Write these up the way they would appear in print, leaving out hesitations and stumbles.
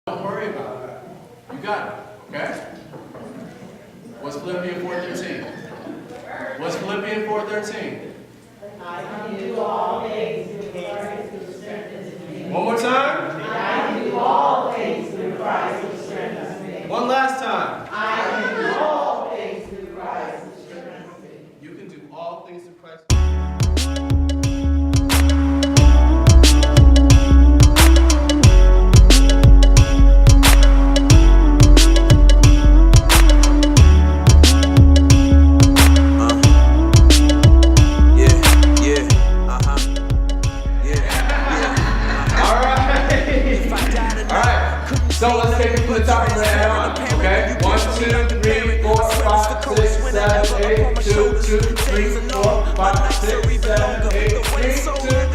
Don't worry about that. You got it, okay? What's Philippians 4:13? What's Philippians 4:13? I can do all things through Christ who strengthens me. One more time. I can do all things through Christ who strengthens me. One last time. I can do all things through Christ who strengthens me. You can do all things through Christ. So let's take it from the top and add on, okay? 1, 2, 3, 4, 5, 6, 7, 8, 2, 2, 3, 4, 5, 6, 7, 8, 3, 2, 3,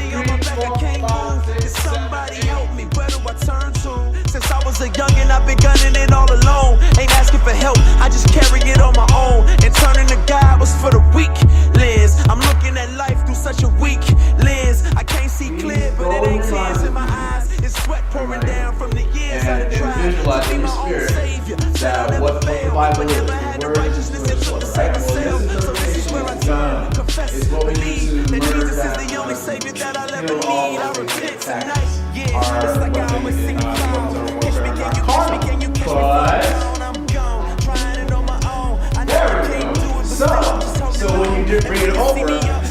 4, 5, 6, 7, 8. Where do I turn to? Since I was a youngin', I've been gunning it all alone. Ain't asking for help, I just carry it on my own. And turning to God was for the weak lens. I'm looking at life through such a weak lens. I can't see clear, but it ain't tears in my eyes. It's sweat pouring down from the years I tried to be my own savior. That what the Bible is, the word is the word, right? So this is where I turn, confess, believe that Jesus is the only savior that I'll ever need. I repent tonight, yeah, just like I always sing the song. Catch me, can you catch me, can you catch me? I'm gone, trying it on my own. I never came to it, So when you just bring it over,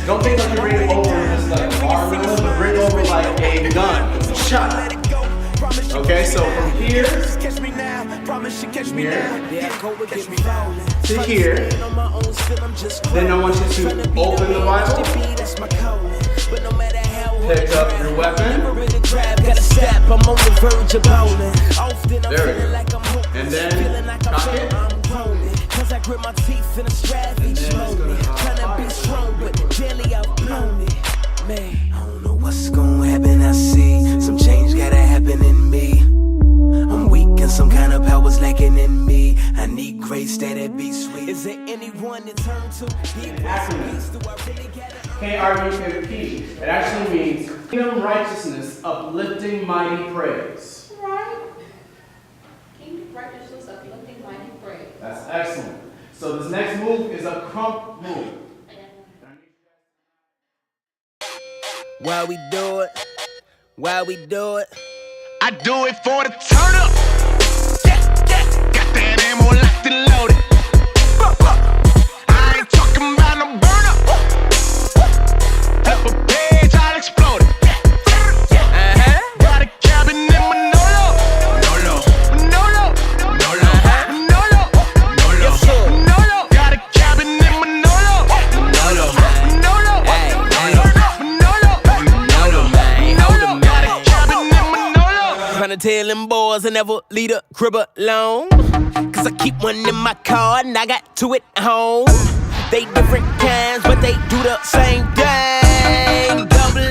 don't think like you bring it over just like armless, but bring it over like a gun, shot. Okay, so from here to here, then I want you to open the Bible, pick up your weapon, there we go, and then cock it, cause I grip my teeth in a strap each moment. Trying to be strong, but daily I've blown it. Man, I don't know what's gonna happen, I see some change gotta happen in me. I'm weak and some kind of power's lacking in me. I need grace that it be sweet. Is there anyone to turn to? KRUP. It actually means kingdom righteousness, uplifting mighty praise. Right. Kingdom righteousness, uplifting mighty praise. That's excellent. So this next move is a crump move. Why we do it? Why we do it? I do it for the turn up. Got that ammo locked and loaded. I ain't talking about no burn up. Flip a page, I'll explode it. Got a cabin in Manolo. Manolo. Manolo. Manolo. Manolo. Manolo. Manolo. Got a cabin in Manolo. Manolo. Manolo. Manolo. Manolo. Got a cabin in Manolo. Tryna tell them boys I never leave a crib alone. Cause I keep one in my car and I got two at home. They different kinds, but they do the same thing. Double